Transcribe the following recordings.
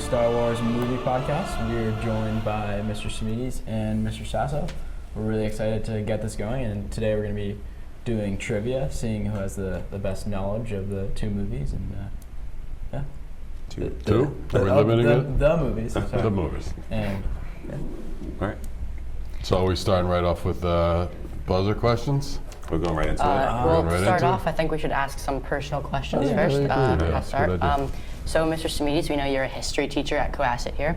Star Wars movie podcast. We're joined by Mr. Smedes and Mr. Sasso. We're really excited to get this going, and today we're going to be doing trivia, seeing who has the best knowledge of the two movies. And yeah. Two? Are we limiting it? The movies. Sorry. The movies. And All right. So are we starting right off with buzzer questions? We're going right into it. Well, right to start into it? off, I think we should ask some personal questions Yeah, first. really good. Yeah, I'll start. good idea. So, Mr. Smedes, we know you're a history teacher at Cohasset here.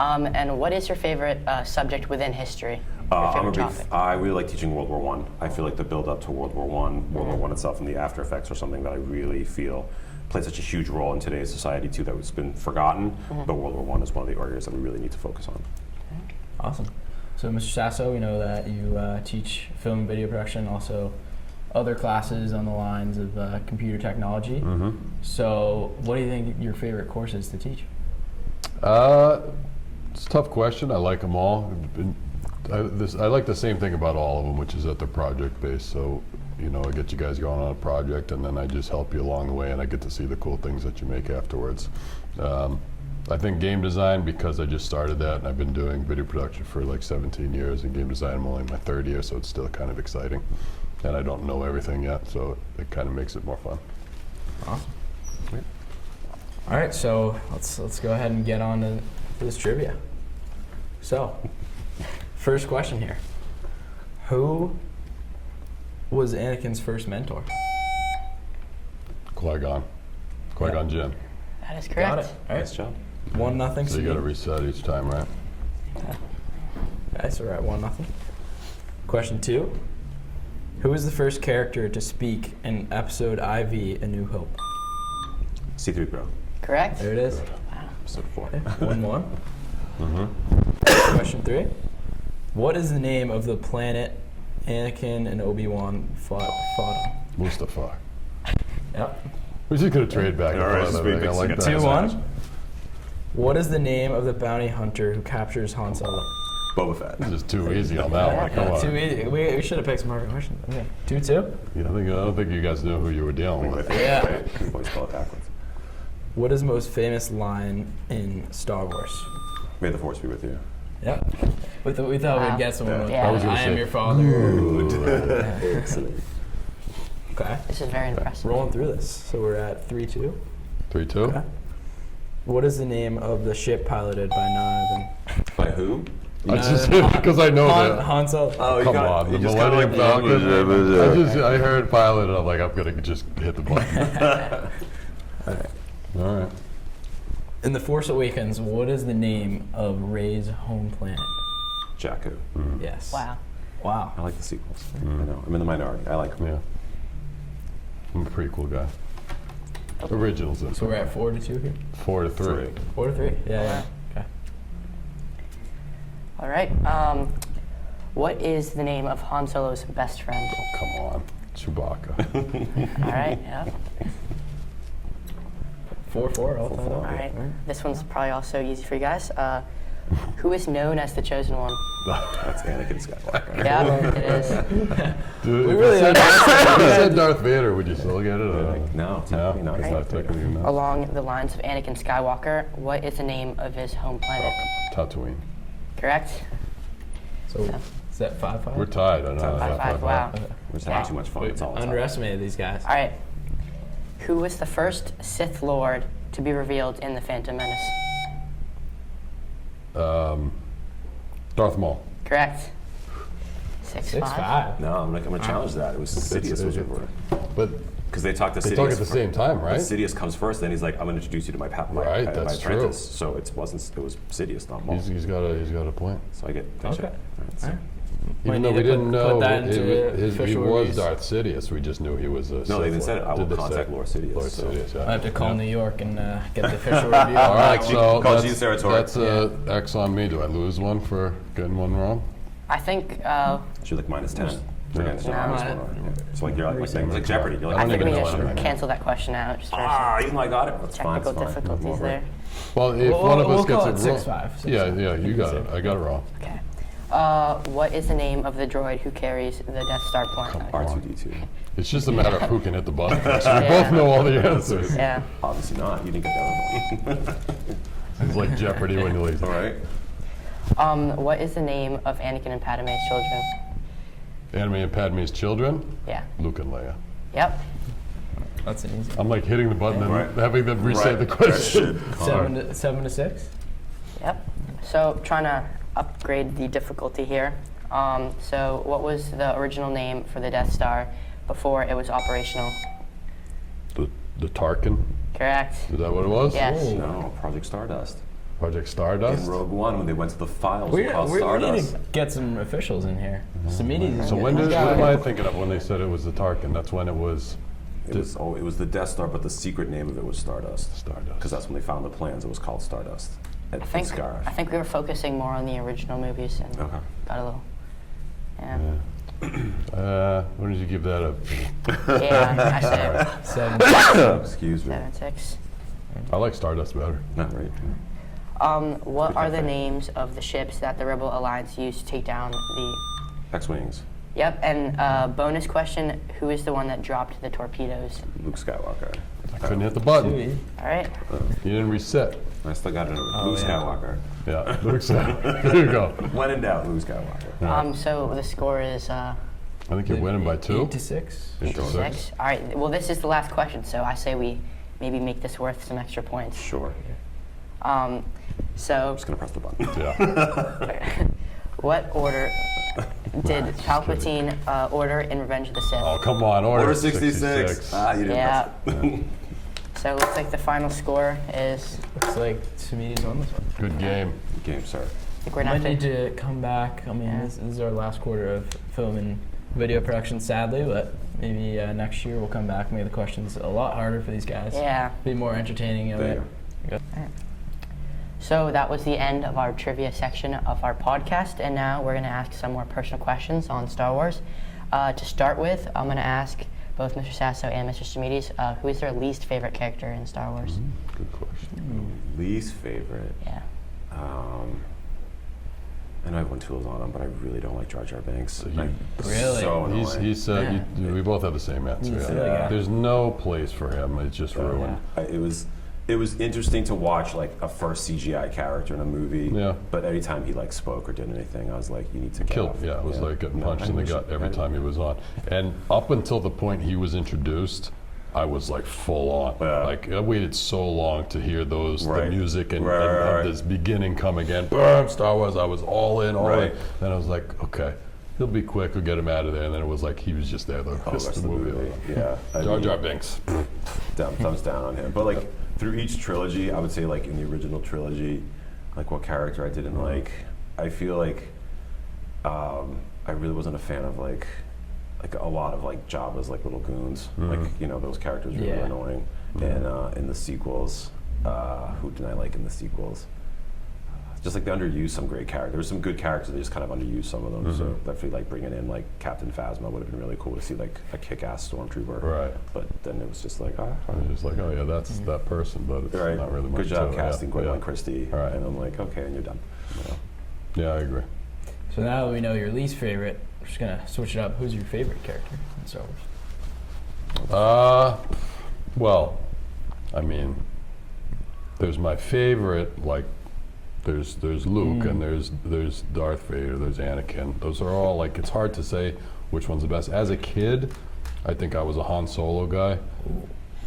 And what is your favorite subject within history? Your favorite topic? I really like teaching World War I. I feel like the build up to World War I itself, and the after effects are something that I really feel plays such a huge role in today's society too, that has been forgotten. But World War I is one of the areas that we really need to focus on. awesome. So, Mr. Sasso, we know that you teach film and video production, also other classes on the lines of computer technology. Mm-hmm. So, what do you think your favorite course is to teach? It's a tough question. I like them all. I like the same thing about all of them, which is that they're project based. So, you know, I get you guys going on a project, and then I just help you along the way, and I get to see the cool things that you make afterwards. I think game design, because I just started that, and I've been doing video production for like 17 years, and game design I'm only in my third year, so it's still kind of exciting. And I don't know everything yet, so it kind of makes it more fun. Awesome. All right, so let's go ahead and get on to this trivia. So, first question here: who was Anakin's first mentor? Qui-Gon Jinn. That is correct. Got it. All right, Nice job. 1-0. So you got to reset each time, right? Okay, so we're at 1-0. Question 2: who was the first character to speak in Episode IV: A New Hope? C-3PO. Correct. There it is. Episode 4. 1-1. Question 3: what is the name of the planet Anakin and Obi-Wan fought on? Mustafar. Yep. We're just going to trade back and All right, forth. just be I mixing like it that. 2-1. What is the name of the bounty hunter who captures Han Solo? Boba Fett. This is too easy on that one. Come on. Too easy. We should have picked some harder questions. Okay. 2-2. Yeah, I don't think you guys knew who you were dealing with. Yeah. Always spell it backwards. What is the most famous line in Star Wars? May the Force be with you. Yep. We thought Wow. we'd get someone with Yeah. I was gonna I am say- your father. Excellent. Okay. This is very impressive. Rolling through this. So we're at 3-2. 3-2? Okay. What is the name of the ship piloted by none other By who? I just because I know than that. Han Solo? Oh, Come on, the Millennium Falcon. I heard pilot, and I'm like, I'm gonna just hit the button. All right. In The Force Awakens, what is the name of Rey's home planet? Jakku. Yes. Wow. Wow. I like the sequels. I know. I'm in the minority. I like them. Yeah. I'm a pretty cool guy. Originals. So we're at 4-2 here? 4-3. 4-3? Yeah. Okay. All right. What is the name of Han Solo's best friend? Come on. Chewbacca. All right. Yeah. 4-4 all time. All right. This one's probably also easy for you guys. Who is known as the Chosen One? That's Anakin Skywalker. Yeah, it is. Dude, We if really you said, are. if you said Darth Vader, would you still get it? Or? No, No, technically not. it's not technically not. Along the lines of Anakin Skywalker, what is the name of his home planet? Tatooine. Correct? So is that 5-5? We're tied. I know. 5-5. Wow. We're just having too much fun. It's all it's Underestimated these guys. All right. Who was the first Sith Lord to be revealed in The Phantom Menace? Darth Maul. Correct. 6-5. 6-5. No, I'm going to challenge that. It was Sidious was before. But Because they talk to Sidious. they talk at the same time, But right? Sidious comes first, then he's like, I'm going to introduce you to my Right, my that's true. apprentice. So it was Sidious, not Maul. He's got a point. So I get Okay. check. All right, so. All right. Even Might though need we to didn't put know that into he official was reviews. Darth Sidious, we just knew he was a No, they even Sith said it. Lord. I will Did they contact say? Lord Sidious. Lord so. Sidious, yeah. I have to call Yeah. New York and get the official review. All right, on so Call you territory. that's X on me. Do I lose one for getting one wrong? I think She's like -10. For getting No, -1. no. So like you're like it's like Jeopardy. You're I like, don't I think even we know what I'm should doing. cancel that question out just for even though I got it. That's fine. technical It's fine. difficulties there. Well, if We'll- one of we'll us gets call it it wrong. 6-5. Yeah, you got it. I got it wrong. Okay. What is the name of the droid who carries the Death Star planet? R2D2. It's just a matter of who can hit the button first. We Yeah. both know all the answers. Yeah. Obviously not. You didn't get that one. It's like Jeopardy when you leave. All right. What is the name of Anakin and Padme's children? Anime and Padme's children, Yeah. Luke and Leia. Yep. That's an easy. I'm like hitting the button and Right. having them reset the question. Seven to six. Yep. So trying to upgrade the difficulty here. So what was the original name for the Death Star before it was operational? The Tarkin, Correct. is that what it was? Yes. Oh. No, Project Stardust. Project In Stardust. Rogue One, when they went to the files We called need Stardust. to get some officials in here. Samiti's So when what am I thinking of when they said it was the Tarkin? That's when it was It was the Death Star, but the secret name of it was Stardust. Stardust. Because that's when they found the plans. It was called Stardust. I think we were focusing more on the original movies and Okay. got a little. Yeah. When did you give that up? Yeah. I said seven. Excuse me. 7-6. I like Stardust better. Not right. What Good are the cafe. names of the ships that the Rebel Alliance used to take down the? X-Wings. Yep. And bonus question: who is the one that dropped the torpedoes? Luke Skywalker. I couldn't hit the button. Too All right. You didn't reset. I still got it. Oh, Luke yeah. Skywalker. Yeah, Luke said. There you go. When in doubt, Luke Skywalker. So the score is I think you're winning by 2. 8-6. 8-6. 6. All right. Well, this is the last question, so I say we maybe make this worth some extra points. Sure. So, Just gonna press the button. Yeah. what order did Palpatine order in Revenge of the Sith? Oh, come on. Order 66. Ah, you didn't Yeah. press it. So it looks like the final score is. Looks like Samiti's on this one. Good game. Game, sir. I think we're Might not. need to come back. I mean, Yeah. this is our last quarter of film and video production, sadly, but maybe next year we'll come back and make the questions a lot harder for these guys. Yeah. Be more entertaining. There. So that was the end of our trivia section of our podcast, and now we're going to ask some more personal questions on Star Wars. To start with, I'm going to ask both Mr. Sasso and Mr. Stamides, who is their least favorite character in Star Wars? Good question. Least favorite. Yeah. I know everyone tools on him, but I really don't like Jar Jar Binks. Like, Really? So annoying. He's we both have the same answer. He's Yeah. silly guy. There's no place for him. It's just ruined. It was interesting to watch like a first CGI character in a movie. Yeah. But every time he like spoke or did anything, I was like, you need to get Killed. off. Yeah, it was like getting No, punched I in the wish- gut every I- time he was on. And up until the point he was introduced, I was like full on. Yeah. Like I waited so long to hear the Right. music and, Right, and right, have right. this beginning come again. Boom, Star Wars. I was all in. Right. Then I was like, okay, he'll be quick. We'll get him out of there. And then it was like he was just there the rest of the movie. Yeah. I Jar mean, Jar Binks. thumbs down on him. But like through each trilogy, I would say like in the original trilogy, like what character I didn't like. I feel like I really wasn't a fan of like a lot of like Jabba's like little goons. Like those characters were really Yeah. annoying. And in the sequels, who didn't I like in the sequels? Just like they underused some great characters. There were some good characters. They just kind of underused some of them. So definitely like bringing in like Captain Phasma would have been really cool to see like a kick-ass stormtrooper. Right. But then it was just like I was just like, oh yeah, that's that person, but it's right. not really much Good job to it. casting Yeah. Gwendolyn Yeah. Christie. Right. And I'm like, okay, and you're done. You know? Yeah, I agree. So now that we know your least favorite, we're just gonna switch it up. Who's your favorite character in Star Wars? Well, I mean, there's my favorite, like, there's Luke and there's Darth Vader, there's Anakin. Those are all like, it's hard to say which one's the best. As a kid, I think I was a Han Solo guy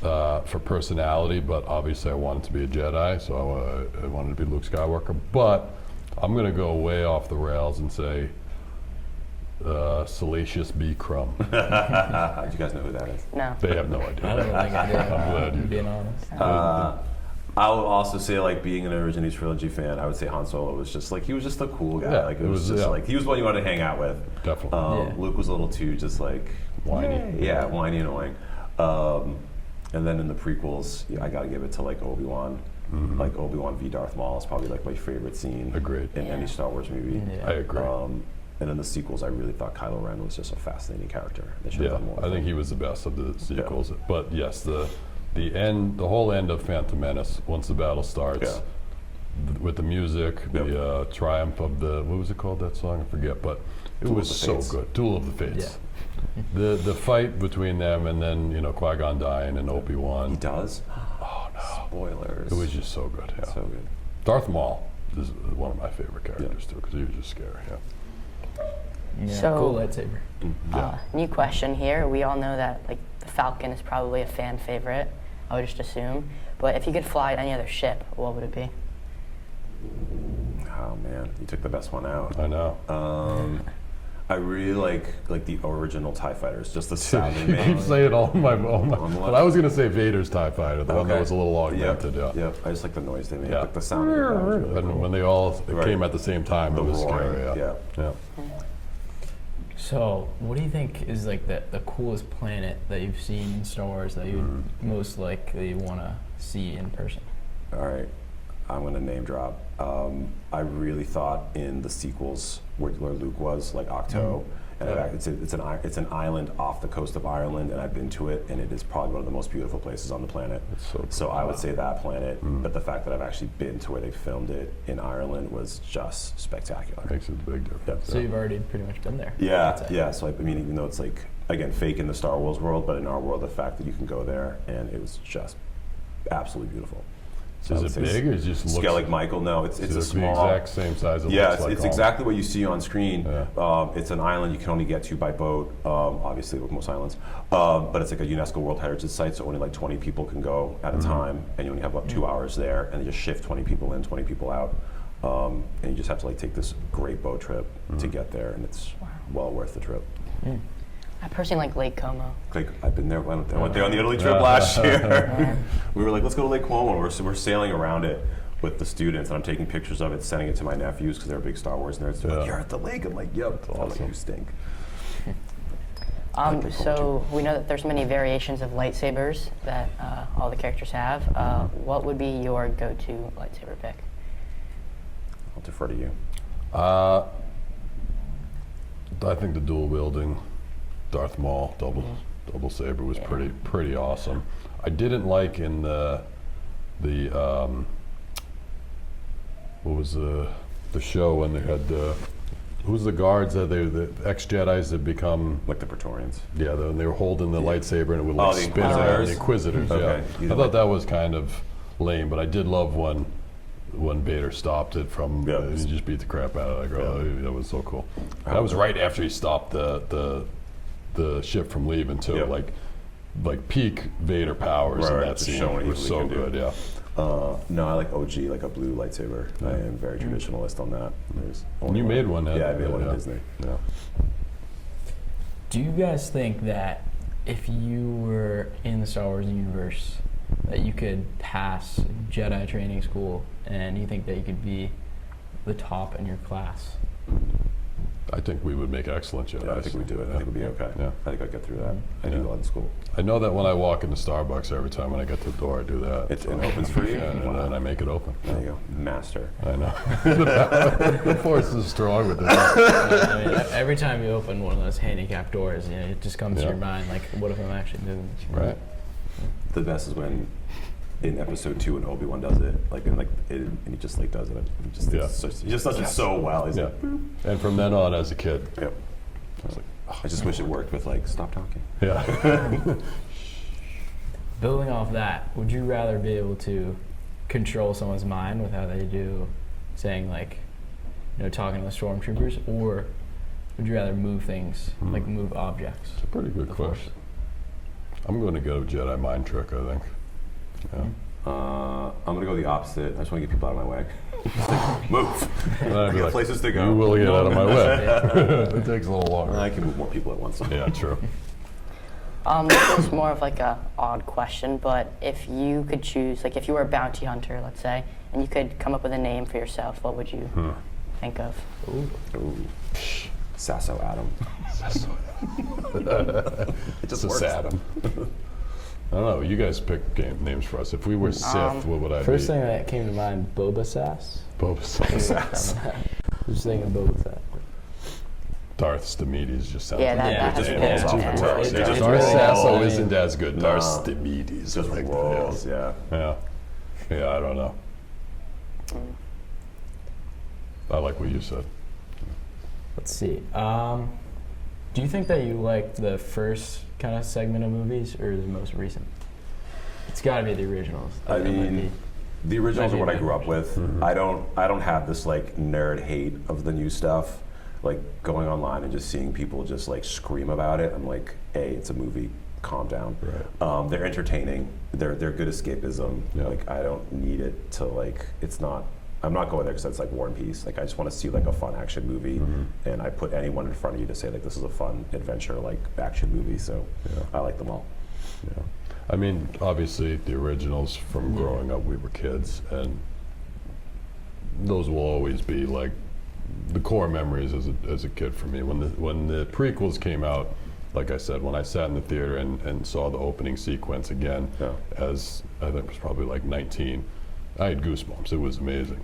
for personality, but obviously I wanted to be a Jedi, so I wanted to be Luke Skywalker. But I'm gonna go way off the rails and say Salacious B. Crumb. Do you guys know who that is? No. They have no idea. I don't think I do. I'm glad you being don't. honest. I would also say, like, being an original trilogy fan, I would say Han Solo was just like, he was just a cool guy. Yeah, like, it was just yeah. like, he was one you wanted to hang out with. Definitely. Yeah. Luke was a little too just like Whiny. Yeah, whiny and annoying. And then in the prequels, I got to give it to like Obi-Wan. Like Obi-Wan v. Darth Maul is probably like my favorite scene Agreed. in any Star Wars movie. Yeah. I agree. And in the sequels, I really thought Kylo Ren was just a fascinating character. They should have Yeah, done more. I think he was the best of the sequels. But yes, the whole end of Phantom Menace, once the battle starts, with the music, the triumph of what was it called, that song? I forget, but it Duel was of the so Fates. good. Duel of the Fates. The fight between them and then, Qui-Gon dying and He Obi-Wan. does? Oh no. Spoilers. It was just so good, yeah. so good. Darth Maul is one of my favorite characters too, because he was just scary. Yeah. Yeah, So- cool lightsaber. New question here. We all know that like the Falcon is probably a fan favorite. I would just assume. But if you could fly any other ship, what would it be? Oh man, you took the best one out. I know. I really like the original TIE fighters, just the sound they You make. keep saying all my. On the But I was gonna say Vader's TIE Fighter, the one that was a little augmented. Yep. Yeah. I just like the noise they make, Yeah. like the sound. They make was really And cool. when they all Right. came at the same time, The it was roaring, scary. yeah. Yeah. So, what do you think is like the coolest planet that you've seen in Star Wars that you would most likely want to see in person? All right, I'm gonna name drop. I really thought in the sequels where Luke was, like Octo, and it's an island off the coast of Ireland, and I've been to it, and it is probably one of the most beautiful places on the planet. It's so So I would say that planet, Mm. but the fact that I've actually been to where they filmed it in Ireland was just spectacular. Makes a big difference. So you've already pretty much been there. Yeah, I'd say. yeah. So I mean, even though it's like again fake in the Star Wars world, but in our world, the fact that you can go there and it was just absolutely beautiful. So I would Is it say big or is it just scale looks like Michael? No, it's is a it small. the exact same size? It Yeah, looks like it's home? exactly what you see on screen. Yeah. It's an island you can only get to by boat, obviously with most islands. But it's like a UNESCO World Heritage Site, so only like 20 people can go at a time, and you only have about 2 hours there, and they just shift 20 people in, 20 people out. And you just have to like take this great boat trip to get there, and it's well worth the trip. I personally like Lake Como. Like I've been there. I went there on the Italy trip last year. We were like, let's go to Lake Como. We're sailing around it with the students, and I'm taking pictures of it, sending it to my nephews because they're big Star Wars nerds. They're like, Yeah. you're at the lake. I'm like, yep. That's I was like, awesome. you stink. So we know that there's many variations of lightsabers that all the characters have. What would be your go-to lightsaber pick? I'll defer to you. I think the dual wielding Darth Maul double saber was pretty awesome. I didn't like in the what was the show when they had who's the guards that the ex-Jedis that become Like the Praetorians. they were holding the lightsaber and it would like the spin around. Inquisitors? The Inquisitors, Okay. You I don't thought like- that was kind of lame, but I did love when Vader stopped it from Yeah. he just beat the crap out of it. That was so cool. That was right after he stopped the ship from leaving too. Yep. Like peak Vader powers in Right, that just scene. showing It was what he so can do. good, yeah. No, I like OG, like a blue lightsaber. I am very traditionalist on that. There's And only you one. made one, Yeah, I made one yeah. at Disney. Yeah. Do you guys think that if you were in the Star Wars universe, that you could pass Jedi training school, and you think that you could be the top in your class? I think we would make excellent Jedi. Yeah, I think we do it. I think we'll be okay. Yeah. I think I'd get through that. I do Yeah. well in school. I know that when I walk into Starbucks, every time when I get to the door, I do that. It opens for you? Yeah, and then I make it open. There you go. Master. I know. The force is strong with this. I mean, every time you open one of those handicap doors, it just comes to Yeah. your mind, like, what if I'm actually moving? Right. The best is when in episode 2 when Obi-Wan does it, and he just like does it. Yeah. He just does it so well. He's Yeah. like, boop. And from then on, as a kid, Yep. I was like, I just wish it worked with like, stop talking. yeah. Building off that, would you rather be able to control someone's mind with how they do, saying like, talking to the stormtroopers, or would you rather move things, like move objects? It's a pretty good The Force. question. I'm going to go Jedi mind trick, I think. Yeah. I'm gonna go the opposite. I just want to get people out of my way. Just like, move. And I'd I be got like, places to go. You will get out of my way. It takes a little longer. I can move more people at once. Yeah, true. This is more of like a odd question, but if you could choose, like if you were a bounty hunter, let's say, and you could come up with a name for yourself, what would you think of? Ooh. Sasso Adam. It just It's a works. Saddam. I don't know. You guys pick names for us. If we were Sith, what would I First be? thing that came to mind, Boba Sass. Boba Sass. Just thinking Boba Fett. Darth Stamides just sounds Yeah, like that just has rolls a off good the name. tongue. It It just just Darth rolls. Sasso Yeah. isn't as good. No. Darth Stamides. Just like rolls, yeah. Yeah. Yeah, I don't know. I like what you said. Let's see. Do you think that you like the first kind of segment of movies or the most recent? It's got to be the originals. I That might mean, The originals Might are be what I a grew up with. I don't have this like nerd hate of the new stuff. Like going online and just seeing people just like scream about it. I'm like, it's a movie. Calm down. Right. They're entertaining. They're good escapism. Yeah. Like I don't need it to like. It's not. I'm not going there because it's like War and Peace. Like I just want to see like a fun action movie, and I put anyone in front of you to say like this is a fun adventure like action movie. So I like them all. Yeah. I mean, obviously, the originals from growing up, we were kids, and those will always be like the core memories as a kid for me. When the prequels came out, like I said, when I sat in the theater and saw the opening sequence again, as I think it was probably like 19, I had goosebumps. It was amazing.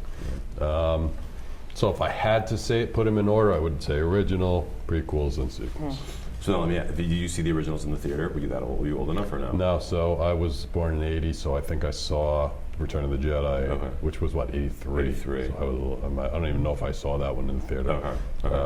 So if I had to put them in order, I would say original, prequels, and sequels. So now let me. Did you see the originals in the theater? Were you that old? Were you old enough or no? No, so I was born in '80, so I think I saw Return of the Jedi, which was what, '83. 83. So I don't even know if I saw that one in the theater.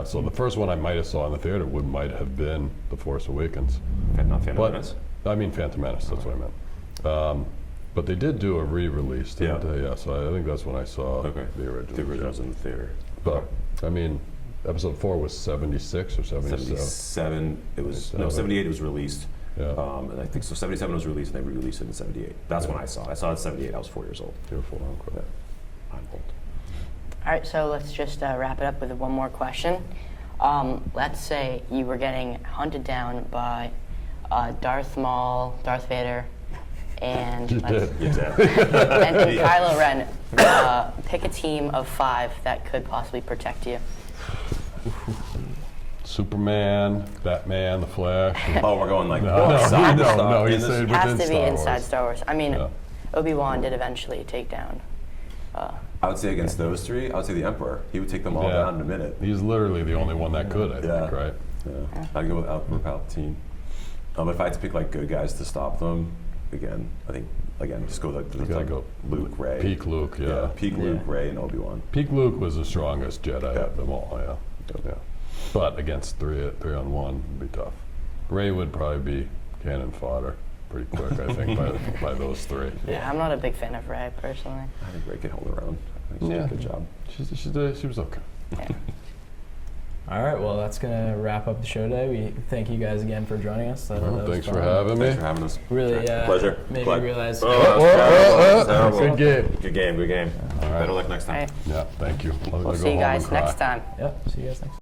So the first one I might have saw in the theater might have been The Force Awakens. Not Phantom Menace. I mean Phantom Menace. That's what I meant. But they did do a re-release, didn't they? Yeah. So I think that's when I saw the original. The originals in the theater. But I mean, Episode 4 was 76 or 77. 77. It was 78. It was released. Yeah. And I think so. 77 was released, and they re-released it in 78. That's when I saw it. I saw it in 78. I was 4 years old. You were 4. Okay. I'm old. All right, so let's just wrap it up with one more question. Let's say you were getting hunted down by Darth Maul, Darth Vader, and You did. and Kylo Ren. Pick a team of 5 that could possibly protect you. Superman, Batman, The Flash. Oh, we're going like No, outside the no, stuff. no, he in this- said Has within to be Star inside Wars. Star Wars. I mean, Yeah. Obi-Wan did eventually take down. I would say against those 3, I would say the Emperor. He would take them all down in a minute. He's literally the only one that could, I think, right? Yeah. I'd go with Emperor Palpatine. If I had to pick like good guys to stop them, just go with gotta like go Luke, Ray. Peak Luke, yeah. Peak Luke, Ray, and Obi-Wan. Peak Luke was the strongest Jedi of them all, yeah. But against 3-on-1 would be tough. Ray would probably be cannon fodder pretty quick, I think, by those 3. Yeah, I'm not a big fan of Rey personally. I think Ray could hold her own. I think she did a good job. She was okay. Yeah. All right, well, that's going to wrap up the show today. We thank you guys again for joining us. That was Thanks for fun. having me. Thanks for having us. Really, Pleasure. made Clyde. me realize. Terrible. Good game. Good game. All right. Better luck next All time. right. Yeah, thank you. We'll see you guys next time. Yep, see you guys next time.